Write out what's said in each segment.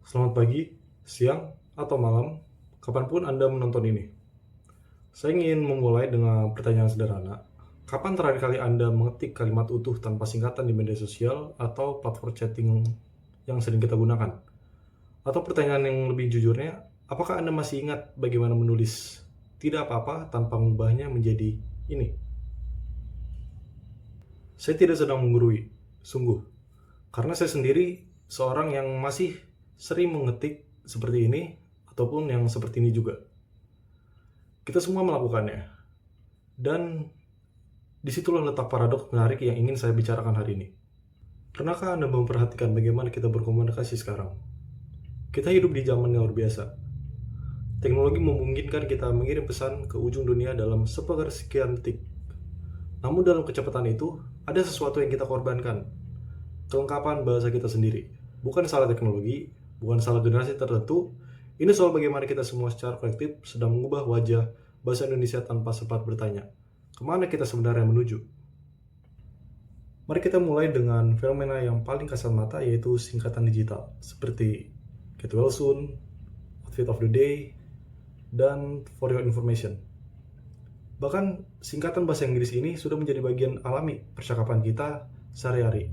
Selamat pagi, siang, atau malam, kapanpun Anda menonton ini. Saya ingin memulai dengan pertanyaan sederhana. Kapan terakhir kali Anda mengetik kalimat utuh tanpa singkatan di media sosial atau platform chatting yang sering kita gunakan? Atau pertanyaan yang lebih jujurnya, apakah Anda masih ingat bagaimana menulis tidak apa-apa tanpa mengubahnya menjadi ini? Saya tidak sedang menggurui, sungguh. Karena saya sendiri seorang yang masih sering mengetik seperti ini ataupun yang seperti ini juga. Kita semua melakukannya. Dan disitulah letak paradoks menarik yang ingin saya bicarakan hari ini. Pernahkah Anda memperhatikan bagaimana kita berkomunikasi sekarang? Kita hidup di zaman yang luar biasa. Teknologi memungkinkan kita mengirim pesan ke ujung dunia dalam sepersekian detik. Namun dalam kecepatan itu, ada sesuatu yang kita korbankan. Kelengkapan bahasa kita sendiri. Bukan salah teknologi, bukan salah generasi tertentu. Ini soal bagaimana kita semua secara kolektif sedang mengubah wajah bahasa Indonesia tanpa sempat bertanya, kemana kita sebenarnya menuju? Mari kita mulai dengan fenomena yang paling kasat mata, yaitu singkatan digital, seperti get well soon, outfit of the day, dan for your information. Bahkan singkatan bahasa Inggris ini sudah menjadi bagian alami percakapan kita sehari-hari.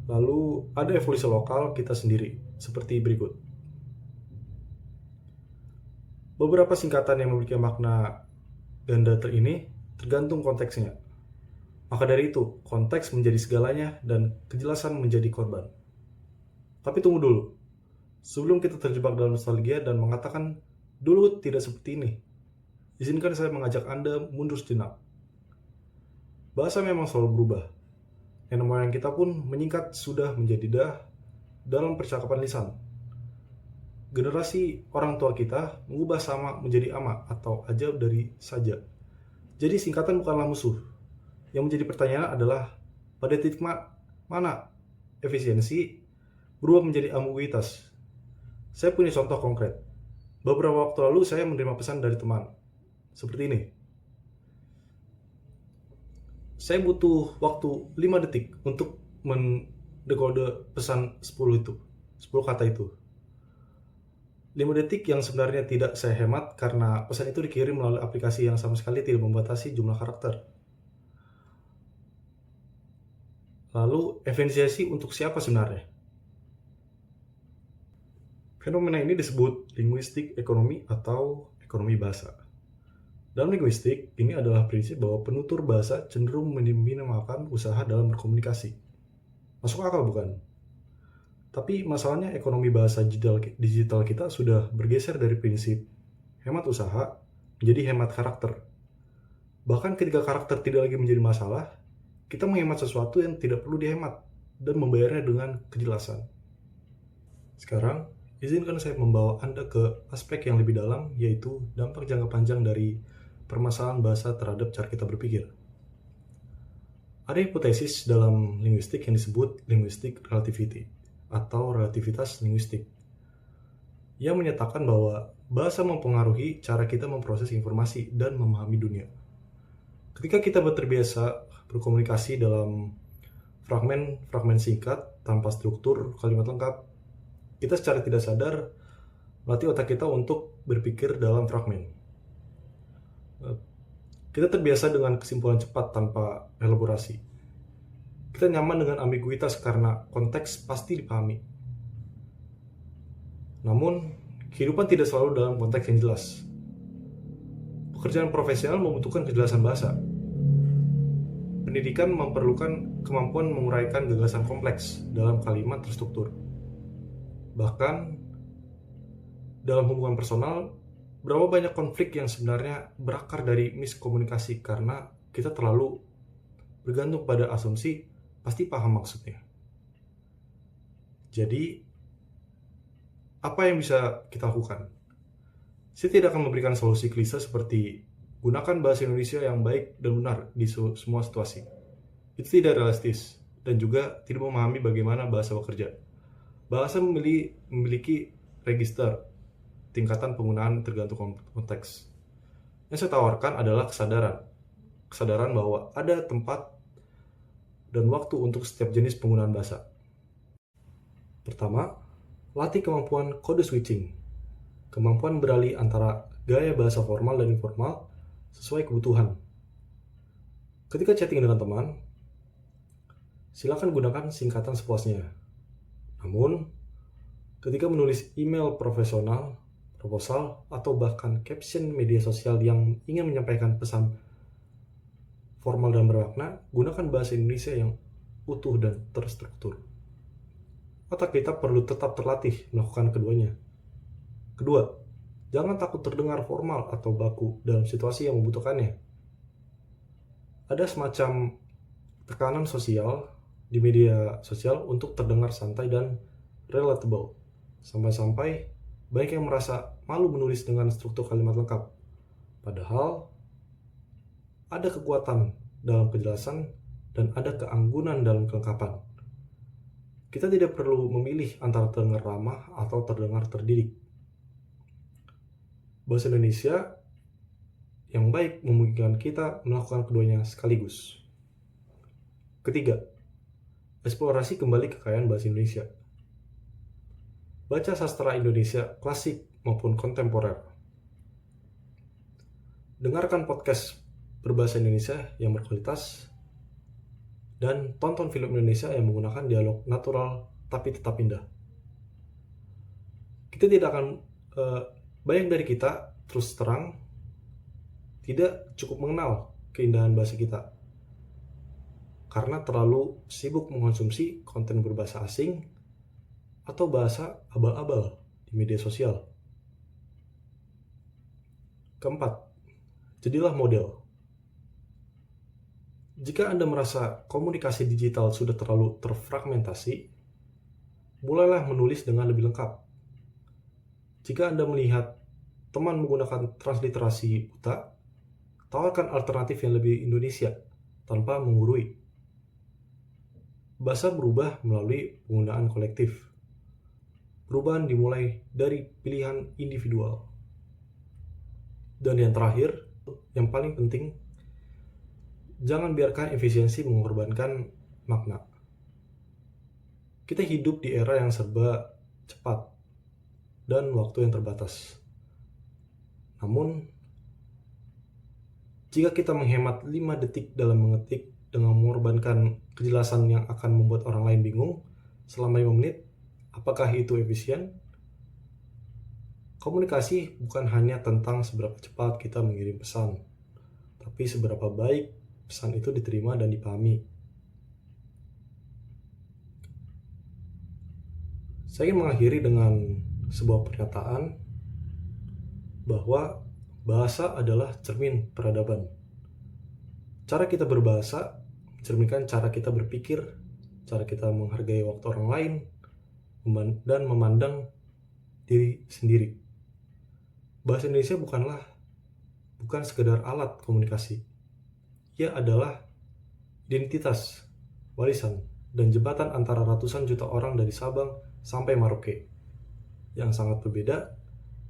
Lalu ada evolusi lokal kita sendiri, seperti berikut. Beberapa singkatan yang memiliki makna ganda ini tergantung konteksnya. Maka dari itu, konteks menjadi segalanya dan kejelasan menjadi korban. Tapi tunggu dulu. Sebelum kita terjebak dalam nostalgia dan mengatakan dulu tidak seperti ini, izinkan saya mengajak Anda mundur sejenak. Bahasa memang selalu berubah. Nenek moyang kita pun menyingkat sudah menjadi dah dalam percakapan lisan. Generasi orang tua kita mengubah sama menjadi ama atau aja dari saja. Jadi singkatan bukanlah musuh. Yang menjadi pertanyaan adalah pada titik mana efisiensi berubah menjadi ambiguitas. Saya punya contoh konkret. Beberapa waktu lalu saya menerima pesan dari teman. Seperti ini. Saya butuh waktu 5 detik untuk mendekode pesan 10 itu. 10 kata itu. 5 detik yang sebenarnya tidak saya hemat karena pesan itu dikirim melalui aplikasi yang sama sekali tidak membatasi jumlah karakter. Lalu, efisiensi untuk siapa sebenarnya? Fenomena ini disebut linguistik ekonomi atau ekonomi bahasa. Dalam linguistik, ini adalah prinsip bahwa penutur bahasa cenderung meminimalkan usaha dalam berkomunikasi. Masuk akal bukan? Tapi masalahnya ekonomi bahasa digital kita sudah bergeser dari prinsip hemat usaha menjadi hemat karakter. Bahkan ketika karakter tidak lagi menjadi masalah, kita menghemat sesuatu yang tidak perlu dihemat dan membayarnya dengan kejelasan. Sekarang, izinkan saya membawa Anda ke aspek yang lebih dalam, yaitu dampak jangka panjang dari permasalahan bahasa terhadap cara kita berpikir. Ada hipotesis dalam linguistik yang disebut linguistic relativity atau relativitas linguistik yang menyatakan bahwa bahasa mempengaruhi cara kita memproses informasi dan memahami dunia. Ketika kita terbiasa berkomunikasi dalam fragmen singkat tanpa struktur kalimat lengkap, kita secara tidak sadar melatih otak kita untuk berpikir dalam fragmen. Kita terbiasa dengan kesimpulan cepat tanpa elaborasi. Kita nyaman dengan ambiguitas karena konteks pasti dipahami. Namun, kehidupan tidak selalu dalam konteks yang jelas. Pekerjaan profesional membutuhkan kejelasan bahasa. Pendidikan memerlukan kemampuan menguraikan gagasan kompleks dalam kalimat terstruktur. Bahkan, dalam hubungan personal, berapa banyak konflik yang sebenarnya berakar dari miskomunikasi karena kita terlalu bergantung pada asumsi pasti paham maksudnya. Jadi, apa yang bisa kita lakukan? Saya tidak akan memberikan solusi klise seperti gunakan bahasa Indonesia yang baik dan benar di semua situasi. Itu tidak realistis dan juga tidak memahami bagaimana bahasa bekerja. Bahasa memiliki register, tingkatan penggunaan tergantung konteks. Yang saya tawarkan adalah kesadaran bahwa ada tempat dan waktu untuk setiap jenis penggunaan bahasa. Pertama, Latih kemampuan kode switching, kemampuan beralih antara gaya bahasa formal dan informal sesuai kebutuhan. Ketika chatting dengan teman, silakan gunakan singkatan sepuasnya. Namun, ketika menulis email profesional, proposal, atau bahkan caption media sosial yang ingin menyampaikan pesan formal dan bermakna, gunakan bahasa Indonesia yang utuh dan terstruktur. Otak kita perlu tetap terlatih melakukan keduanya. Kedua, jangan takut terdengar formal atau baku dalam situasi yang membutuhkannya. Ada semacam tekanan sosial di media sosial untuk terdengar santai dan relatable. Sampai-sampai banyak yang merasa malu menulis dengan struktur kalimat lengkap. Padahal ada kekuatan dalam kejelasan dan ada keanggunan dalam kelengkapan. Kita tidak perlu memilih antara terdengar ramah atau terdengar terdidik. Bahasa Indonesia yang baik memungkinkan kita melakukan keduanya sekaligus. Ketiga, eksplorasi kembali kekayaan bahasa Indonesia. Baca sastra Indonesia klasik maupun kontemporer. Dengarkan podcast berbahasa Indonesia yang berkualitas, dan tonton film Indonesia yang menggunakan dialog natural tapi tetap indah. Kita tidak akan, banyak dari kita terus terang tidak cukup mengenal keindahan bahasa kita karena terlalu sibuk mengkonsumsi konten berbahasa asing atau bahasa abal-abal di media sosial. Keempat, jadilah model. Jika Anda merasa komunikasi digital sudah terlalu terfragmentasi, mulailah menulis dengan lebih lengkap. Jika Anda melihat teman menggunakan transliterasi buta, tawarkan alternatif yang lebih Indonesia tanpa menggurui. Bahasa berubah melalui penggunaan kolektif. Perubahan dimulai dari pilihan individual. Dan yang terakhir, yang paling penting, jangan biarkan efisiensi mengorbankan makna. Kita hidup di era yang serba cepat dan waktu yang terbatas. Namun, jika kita menghemat 5 detik dalam mengetik dengan mengorbankan kejelasan yang akan membuat orang lain bingung selama 5 menit, apakah itu efisien? Komunikasi bukan hanya tentang seberapa cepat kita mengirim pesan, tapi seberapa baik pesan itu diterima dan dipahami. Saya ingin mengakhiri dengan sebuah pernyataan bahwa bahasa adalah cermin peradaban. Cara kita berbahasa mencerminkan cara kita berpikir, cara kita menghargai waktu orang lain, dan memandang diri sendiri. Bahasa Indonesia bukan sekedar alat komunikasi. Ia adalah identitas, warisan, dan jembatan antara ratusan juta orang dari Sabang sampai Merauke yang sangat berbeda,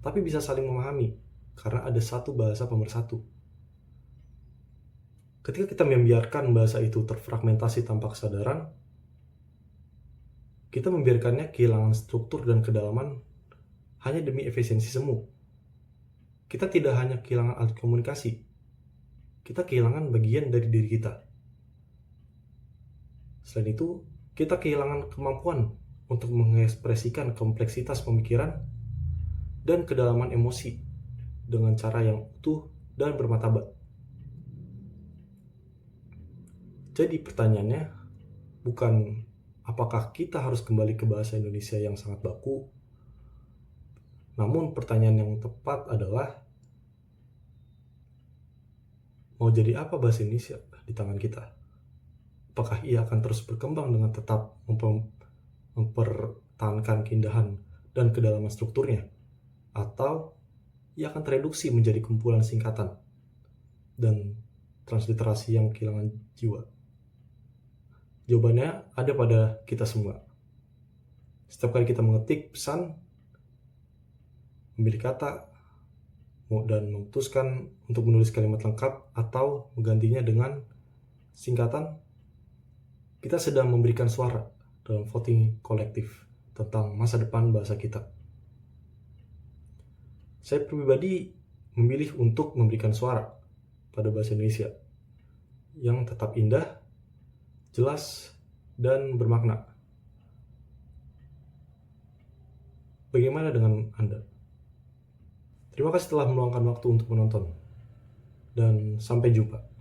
tapi bisa saling memahami karena ada satu bahasa pemersatu. Ketika kita membiarkan bahasa itu terfragmentasi tanpa kesadaran, kita membiarkannya kehilangan struktur dan kedalaman hanya demi efisiensi semu. Kita tidak hanya kehilangan alat komunikasi, kita kehilangan bagian dari diri kita. Selain itu, kita kehilangan kemampuan untuk mengekspresikan kompleksitas pemikiran dan kedalaman emosi dengan cara yang utuh dan bermartabat. Jadi pertanyaannya bukan apakah kita harus kembali ke bahasa Indonesia yang sangat baku, namun pertanyaan yang tepat adalah mau jadi apa bahasa Indonesia di tangan kita? Apakah ia akan terus berkembang dengan tetap mempertahankan keindahan dan kedalaman strukturnya? Atau ia akan tereduksi menjadi kumpulan singkatan dan transliterasi yang kehilangan jiwa? Jawabannya ada pada kita semua. Setiap kali kita mengetik pesan, memilih kata, dan memutuskan untuk menulis kalimat lengkap atau menggantinya dengan singkatan, kita sedang memberikan suara dalam voting kolektif tentang masa depan bahasa kita. Saya pribadi memilih untuk memberikan suara pada bahasa Indonesia yang tetap indah, jelas, dan bermakna. Bagaimana dengan Anda? Terima kasih telah meluangkan waktu untuk menonton, dan sampai jumpa.